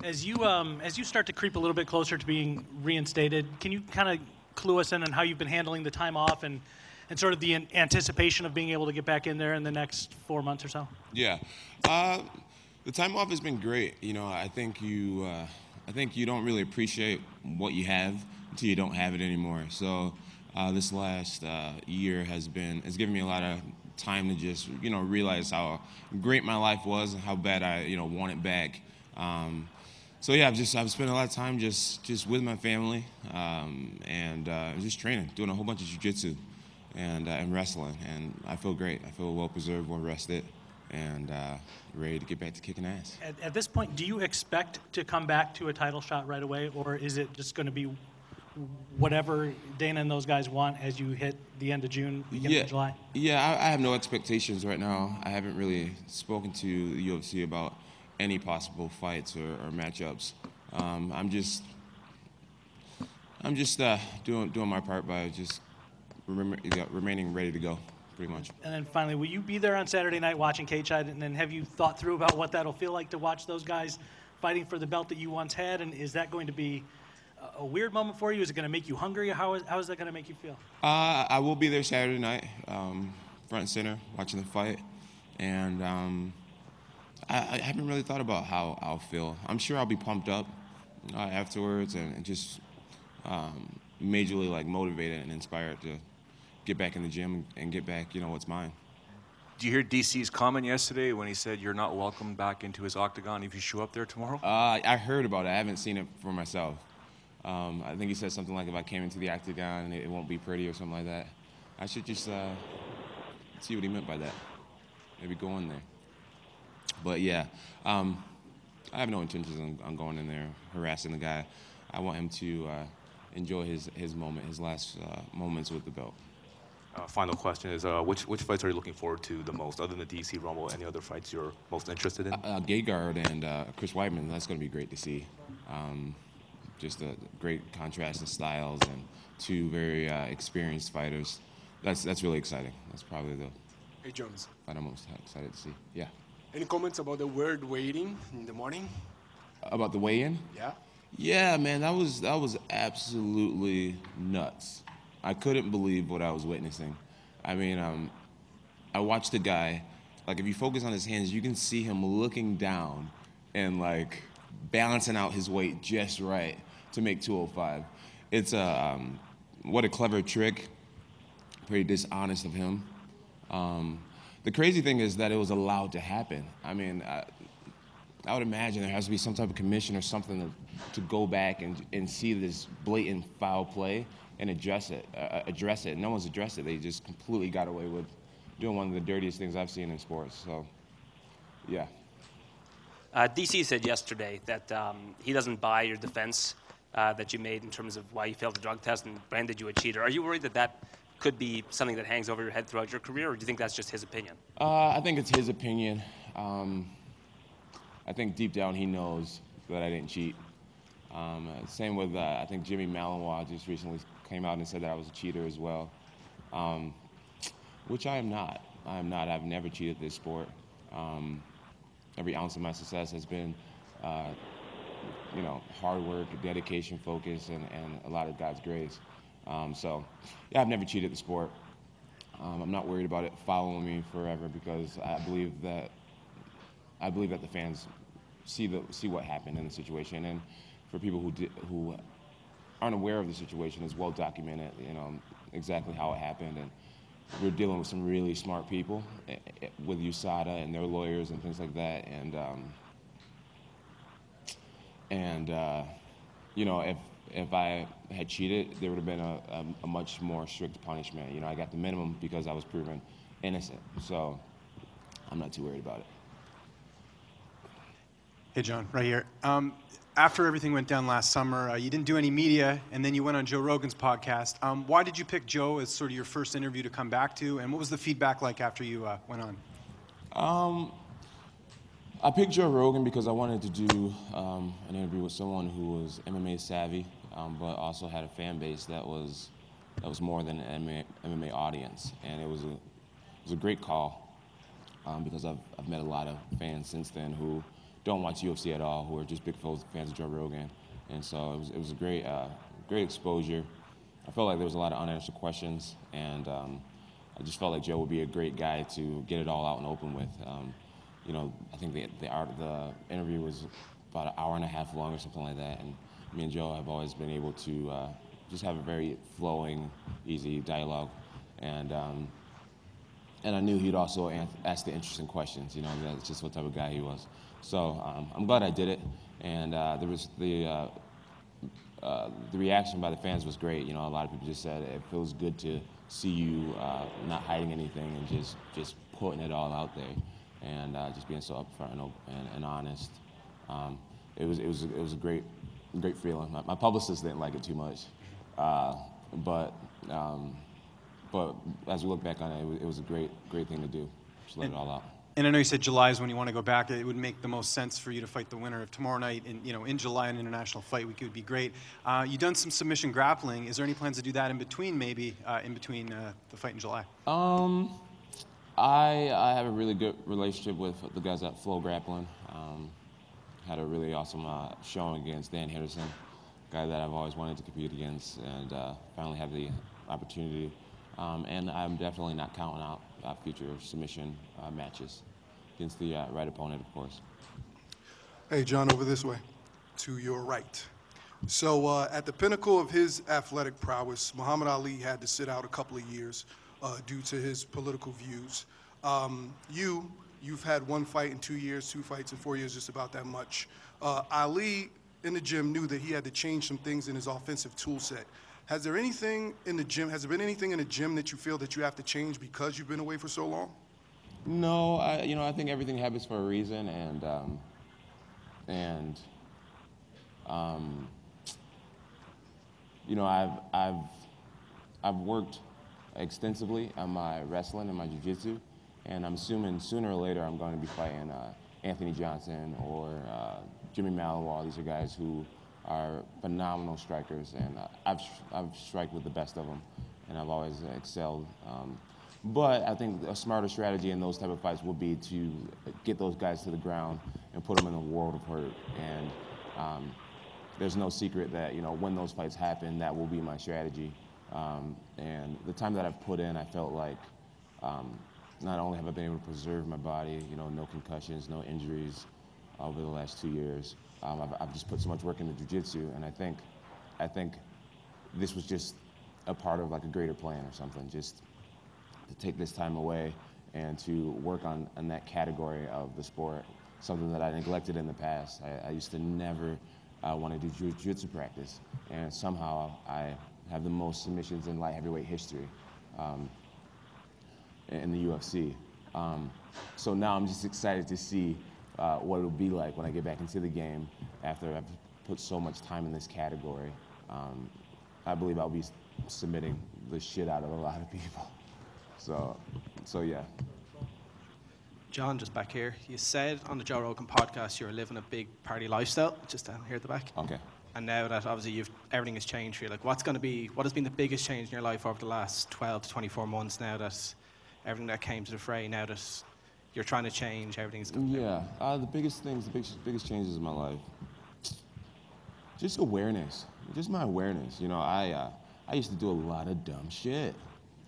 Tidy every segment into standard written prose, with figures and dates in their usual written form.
As you start to creep a little bit closer to being reinstated, can you kind of clue us in on how you've been handling the time off and sort of the anticipation of being able to get back in there in the next 4 months or so? Yeah, the time off has been great. You know, I think you don't really appreciate what you have until you don't have it anymore. So this last year has given me a lot of time to just realize how great my life was and how bad I want it back. So yeah, I've spent a lot of time just with my family and just training, doing a whole bunch of jiu-jitsu and wrestling, and I feel great. I feel well preserved, well rested, and ready to get back to kicking ass. At this point, do you expect to come back to a title shot right away, or is it just going to be whatever Dana and those guys want as you hit the end of June, beginning of July? Yeah, I have no expectations right now. I haven't really spoken to the UFC about any possible fights or matchups. I'm just doing my part by just remaining ready to go, pretty much. And then finally, will you be there on Saturday night watching Cage-Side? And then have you thought through about what that'll feel like to watch those guys fighting for the belt that you once had? And is that going to be a weird moment for you? Is it going to make you hungry? How is that going to make you feel? I will be there Saturday night, front and center, watching the fight. And I haven't really thought about how I'll feel. I'm sure I'll be pumped up afterwards and just majorly motivated and inspired to get back in the gym and get back, what's mine. Did you hear DC's comment yesterday when he said you're not welcome back into his octagon if you show up there tomorrow? I heard about it. I haven't seen it for myself. I think he said something like, if I came into the octagon, it won't be pretty or something like that. I should just see what he meant by that. Maybe go in there. But yeah, I have no intentions on going in there harassing the guy. I want him to enjoy his moment, his last moments with the belt. Final question is, which fights are you looking forward to the most, other than the DC Rumble? Any other fights you're most interested in? Gegard and Chris Weidman, that's going to be great to see. Just a great contrast in styles and two very experienced fighters. That's really exciting. That's probably the Hey, Jones. fight I'm most excited to see. Yeah. Any comments about the word waiting in the morning? About the weigh-in? Yeah. Yeah, man, that was absolutely nuts. I couldn't believe what I was witnessing. I mean, I watched the guy. If you focus on his hands, you can see him looking down and balancing out his weight just right to make 205. It's what a clever trick. Pretty dishonest of him. The crazy thing is that it was allowed to happen. I mean, I would imagine there has to be some type of commission or something to go back and see this blatant foul play and address it. No one's addressed it. They just completely got away with doing one of the dirtiest things I've seen in sports. So, yeah. DC said yesterday that he doesn't buy your defense that you made in terms of why you failed the drug test and branded you a cheater. Are you worried that could be something that hangs over your head throughout your career, or do you think that's just his opinion? I think it's his opinion. I think deep down he knows that I didn't cheat. Same with, I think Jimmy Malinois just recently came out and said that I was a cheater as well, which I am not. I am not. I've never cheated this sport. Every ounce of my success has been, hard work, dedication, focus, and a lot of God's grace. So, yeah, I've never cheated the sport. I'm not worried about it following me forever because I believe that the fans see what happened in the situation, and for people who aren't aware of the situation, it's well documented. Exactly how it happened, and we're dealing with some really smart people with USADA and their lawyers and things like that, if I had cheated, there would have been a much more strict punishment. I got the minimum because I was proven innocent, so I'm not too worried about it. Hey, John, right here. After everything went down last summer, you didn't do any media, and then you went on Joe Rogan's podcast. Why did you pick Joe as sort of your first interview to come back to, and what was the feedback like after you went on? I picked Joe Rogan because I wanted to do an interview with someone who was MMA savvy, but also had a fan base that was more than an MMA audience, and it was a great call because I've met a lot of fans since then who don't watch UFC at all, who are just big fans of Joe Rogan. And so it was a great exposure. I felt like there was a lot of unanswered questions, and I just felt like Joe would be a great guy to get it all out and open with. I think the interview was about an hour and a half long or something like that, and me and Joe have always been able to just have a very flowing, easy dialogue, and I knew he'd also ask the interesting questions. That's just what type of guy he was. So I'm glad I did it, and there was the reaction by the fans was great. A lot of people just said it feels good to see you not hiding anything and just putting it all out there, and just being so upfront and honest. It was a great feeling. My publicist didn't like it too much, but as we look back on it, it was a great thing to do. Just let it all out. And I know you said July is when you want to go back. It would make the most sense for you to fight the winner of tomorrow night. In July, an international fight week would be great. You've done some submission grappling. Is there any plans to do that in between, maybe, the fight in July? I have a really good relationship with the guys at Flow Grappling. Had a really awesome showing against Dan Henderson, a guy that I've always wanted to compete against, and finally have the opportunity. And I'm definitely not counting out future submission matches against the right opponent, of course. Hey, John, over this way, to your right. So at the pinnacle of his athletic prowess, Muhammad Ali had to sit out a couple of years due to his political views. You've had one fight in 2 years, 2 fights in 4 years, just about that much. Ali in the gym knew that he had to change some things in his offensive tool set. Has there been anything in the gym that you feel that you have to change because you've been away for so long? No, I think everything happens for a reason, I've worked extensively on my wrestling and my jiu-jitsu, and I'm assuming sooner or later I'm going to be fighting Anthony Johnson or Jimmy Malawal. These are guys who are phenomenal strikers, and I've striked with the best of them, and I've always excelled. But I think a smarter strategy in those type of fights will be to get those guys to the ground and put them in a world of hurt. And there's no secret that when those fights happen, that will be my strategy. And the time that I've put in, I felt like not only have I been able to preserve my body, no concussions, no injuries over the last 2 years. I've just put so much work into jiu-jitsu, and I think this was just a part of like a greater plan or something, just to take this time away and to work on that category of the sport, something that I neglected in the past. I used to never want to do jiu-jitsu practice, and somehow I have the most submissions in light heavyweight history in the UFC. So now I'm just excited to see what it'll be like when I get back into the game after I've put so much time in this category. I believe I'll be submitting the shit out of a lot of people. So yeah. John, just back here, you said on the Joe Rogan podcast you're living a big party lifestyle, just down here at the back. Okay. And now that obviously everything has changed for you, like what has been the biggest change in your life over the last 12 to 24 months now that everything that came to the fray, now that you're trying to change, everything's going Yeah, the biggest changes in my life, just awareness, just my awareness. I used to do a lot of dumb shit,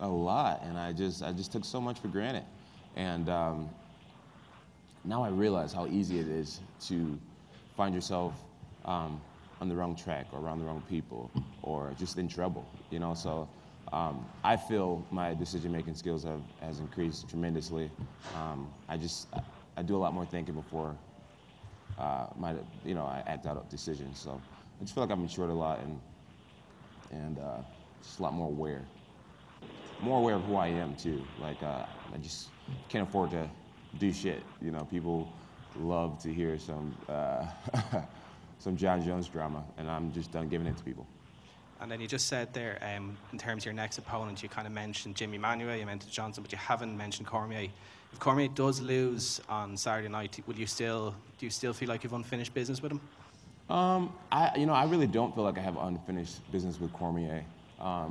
a lot, and I just took so much for granted. And now I realize how easy it is to find yourself on the wrong track or around the wrong people or just in trouble, so I feel my decision-making skills has increased tremendously. I do a lot more thinking before I act out decisions, so I just feel like I've matured a lot and just a lot more aware of who I am too. Like I just can't afford to do shit. People love to hear some some Jon Jones drama, and I'm just done giving it to people. And then you just said there, in terms of your next opponent, you kind of mentioned Jimmy Manuel, you mentioned Johnson, but you haven't mentioned Cormier. If Cormier does lose on Saturday night, do you still feel like you've unfinished business with him? I really don't feel like I have unfinished business with Cormier. I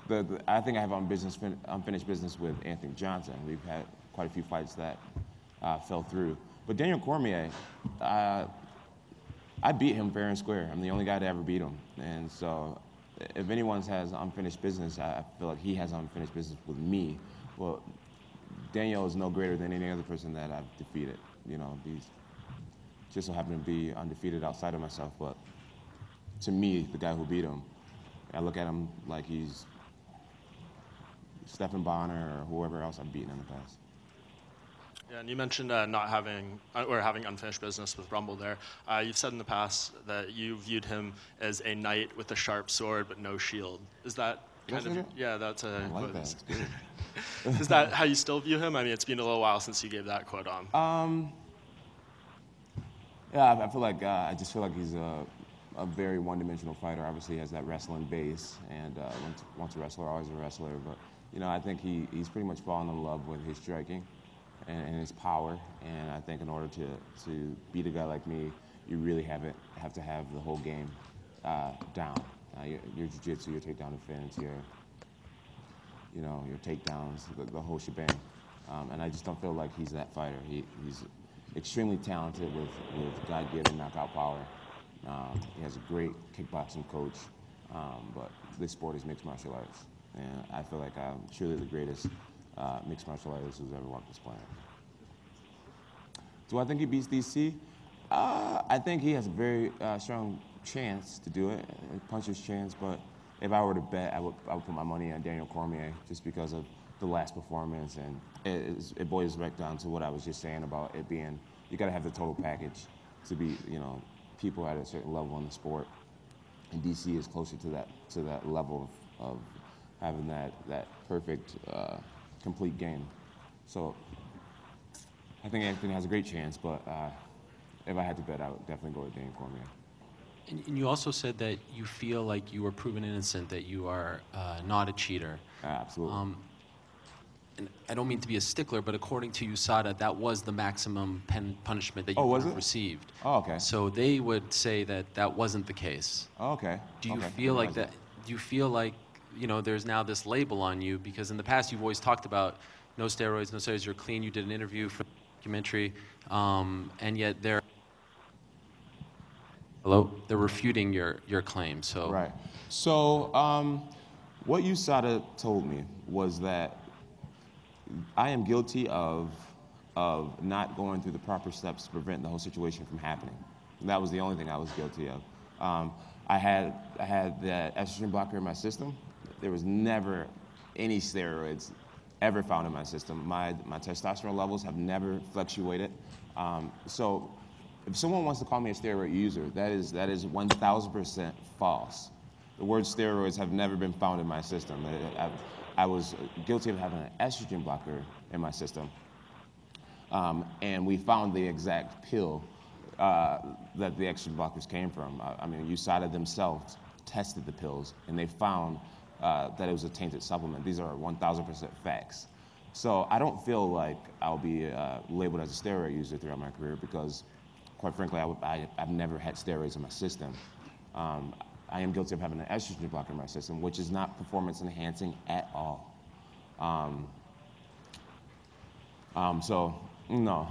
think I have unfinished business with Anthony Johnson. We've had quite a few fights that fell through. But Daniel Cormier, I beat him fair and square. I'm the only guy to ever beat him. And so if anyone has unfinished business, I feel like he has unfinished business with me. Well, Daniel is no greater than any other person that I've defeated. You know, he's just so happen to be undefeated outside of myself. But to me, the guy who beat him, I look at him like he's Stephen Bonner or whoever else I've beaten in the past. Yeah, and you mentioned not having or having unfinished business with Rumble there. You've said in the past that you viewed him as a knight with a sharp sword but no shield. Is that kind of? Yeah, that's a. I like that. It's good. Is that how you still view him? I mean, it's been a little while since you gave that quote on. Yeah, I feel like I just feel like he's a very one-dimensional fighter. Obviously, he has that wrestling base, and once a wrestler, always a wrestler. But you know, I think he's pretty much fallen in love with his striking and his power. And I think in order to beat a guy like me, you really have to have the whole game down. Your jiu-jitsu, your takedown defense, your takedowns, the whole shebang. And I just don't feel like he's that fighter. He's extremely talented with God-given knockout power. He has a great kickboxing coach, but this sport is mixed martial arts. And I feel like I'm truly the greatest mixed martial artist who's ever walked this planet. Do I think he beats DC? I think he has a very strong chance to do it, a puncher's chance, but if I were to bet, I would put my money on Daniel Cormier just because of the last performance, and it boils right down to what I was just saying about it being, you gotta have the total package to be, people at a certain level in the sport, and DC is closer to that level of having that perfect, complete game. So I think Anthony has a great chance, but if I had to bet, I would definitely go with Daniel Cormier. And you also said that you feel like you were proven innocent, that you are not a cheater. Absolutely. And I don't mean to be a stickler, but according to USADA, that was the maximum punishment that you would have received. Oh, okay. So they would say that that wasn't the case. Oh, okay. Do you feel like that? Do you feel like there's now this label on you, because in the past you've always talked about no steroids, you're clean. You did an interview for the documentary, and yet they're refuting your claim. So right. So what USADA told me was that I am guilty of not going through the proper steps to prevent the whole situation from happening. And that was the only thing I was guilty of. I had the estrogen blocker in my system. There was never any steroids ever found in my system. My testosterone levels have never fluctuated. So if someone wants to call me a steroid user, that is 1,000% false. The word steroids have never been found in my system. I was guilty of having an estrogen blocker in my system. And we found the exact pill that the estrogen blockers came from. I mean, USADA themselves tested the pills, and they found that it was a tainted supplement. These are 1,000% facts. So I don't feel like I'll be labeled as a steroid user throughout my career because, quite frankly, I've never had steroids in my system. I am guilty of having an estrogen blocker in my system, which is not performance enhancing at all. So no,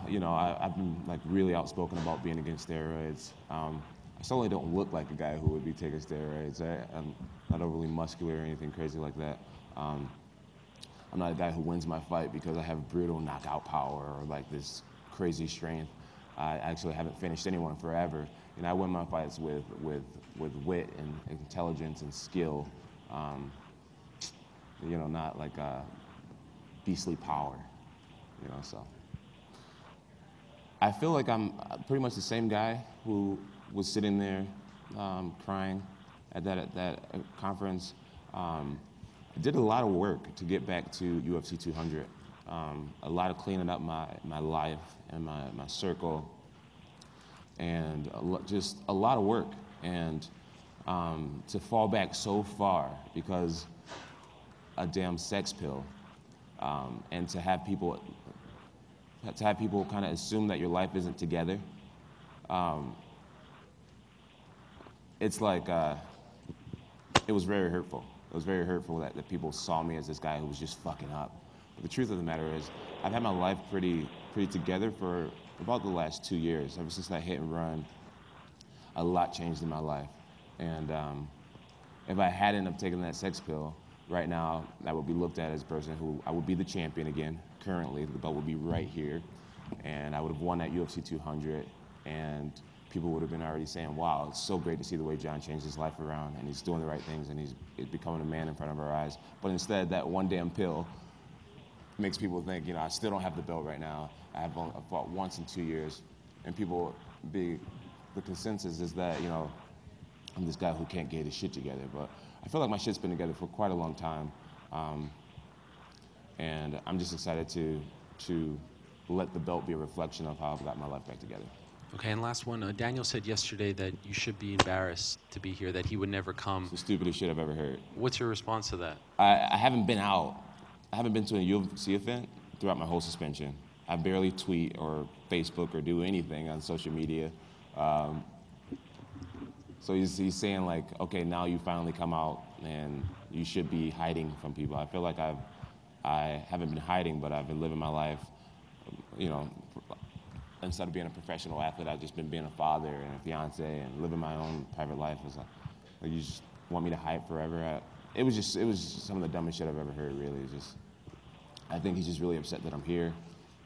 I've been like really outspoken about being against steroids. I certainly don't look like a guy who would be taking steroids. I'm not overly muscular or anything crazy like that. I'm not a guy who wins my fight because I have brutal knockout power or like this crazy strength. I actually haven't finished anyone forever. And I win my fights with wit and intelligence and skill, not like beastly power, so. I feel like I'm pretty much the same guy who was sitting there crying at that conference. I did a lot of work to get back to UFC 200. A lot of cleaning up my life and my circle, and just a lot of work. And to fall back so far because a damn sex pill, and to have people kind of assume that your life isn't together, it's like it was very hurtful. It was very hurtful that people saw me as this guy who was just fucking up. But the truth of the matter is, I've had my life pretty together for about the last 2 years. Ever since that hit and run, a lot changed in my life. And if I hadn't have taken that sex pill, right now I would be looked at as a person who, I would be the champion again. Currently, the belt would be right here, and I would have won that UFC 200, and people would have been already saying, wow, it's so great to see the way Jon changed his life around, and he's doing the right things, and he's becoming a man in front of our eyes. But instead, that one damn pill makes people think, you know, I still don't have the belt right now. I've fought once in 2 years, and the consensus is that, you know, I'm this guy who can't get his shit together. But I feel like my shit's been together for quite a long time, and I'm just excited to let the belt be a reflection of how I've got my life back together. Okay, and last one. Daniel said yesterday that you should be embarrassed to be here, that he would never come. It's the stupidest shit I've ever heard. What's your response to that? I haven't been out. I haven't been to a UFC event throughout my whole suspension. I barely tweet or Facebook or do anything on social media. So he's saying like, okay, now you finally come out and you should be hiding from people. I feel like I haven't been hiding, but I've been living my life, you know, instead of being a professional athlete, I've just been being a father and a fiance and living my own private life. It's like you just want me to hide forever? It was just some of the dumbest shit I've ever heard, really. It's just, I think he's just really upset that I'm here.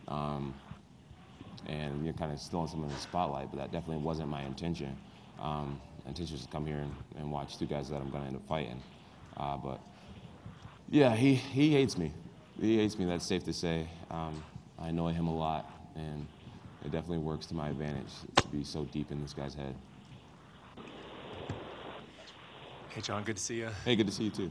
And you're kind of still in some of the spotlight, but that definitely wasn't my intention. My intention was to come here and watch two guys that I'm going to end up fighting. But yeah, he hates me. He hates me, that's safe to say. I annoy him a lot, and it definitely works to my advantage to be so deep in this guy's head. Hey, Jon, good to see you. Hey, good to see you too.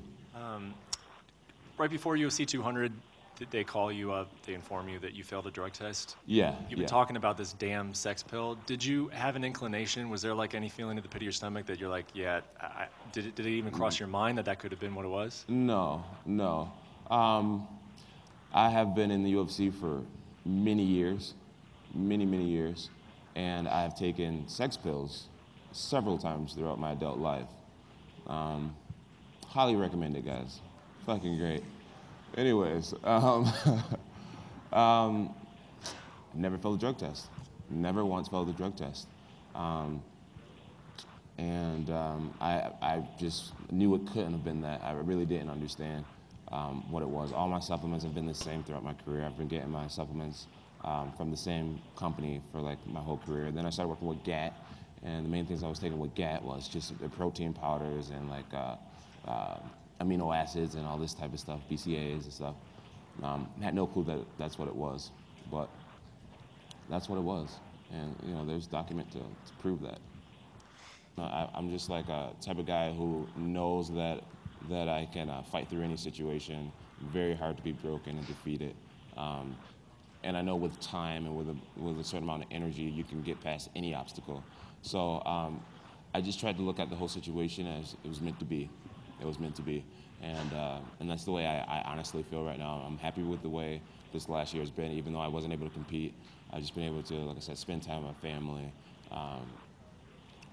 Right before UFC 200, did they call you up, they inform you that you failed a drug test? Yeah. You've been talking about this damn sex pill. Did you have an inclination? Was there like any feeling at the pit of your stomach that you're like, yeah, did it even cross your mind that could have been what it was? No. I have been in the UFC for many years, many years, and I have taken sex pills several times throughout my adult life. Highly recommend it, guys. Fucking great. Anyways, never failed a drug test. Never once failed a drug test. I just knew it couldn't have been that. I really didn't understand what it was. All my supplements have been the same throughout my career. I've been getting my supplements from the same company for like my whole career. Then I started working with GAT, and the main things I was taking with GAT was just the protein powders and like amino acids and all this type of stuff, BCAAs and stuff. Had no clue that that's what it was, but that's what it was. And you know, there's document to prove that. I'm just like a type of guy who knows that I can fight through any situation. Very hard to be broken and defeated. And I know with time and with a certain amount of energy, you can get past any obstacle. So I just tried to look at the whole situation as it was meant to be. It was meant to be. And that's the way I honestly feel right now. I'm happy with the way this last year has been, even though I wasn't able to compete. I've just been able to, like I said, spend time with my family,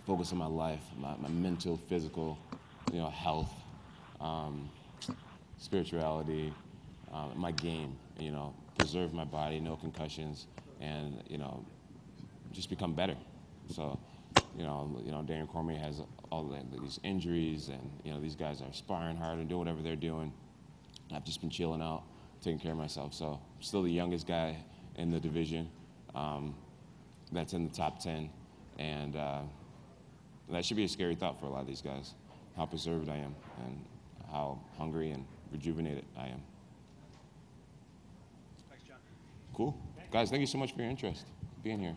focus on my life, my mental, physical, you know, health, spirituality, my game, you know, preserve my body, no concussions, and, you know, just become better. So, you know, Darren Cormier has all these injuries, and, you know, these guys are sparring hard and doing whatever they're doing. I've just been chilling out, taking care of myself. So, I'm still the youngest guy in the division that's in the top 10, and that should be a scary thought for a lot of these guys, how preserved I am and how hungry and rejuvenated I am. Thanks, Jon. Cool. Guys, thank you so much for your interest being here.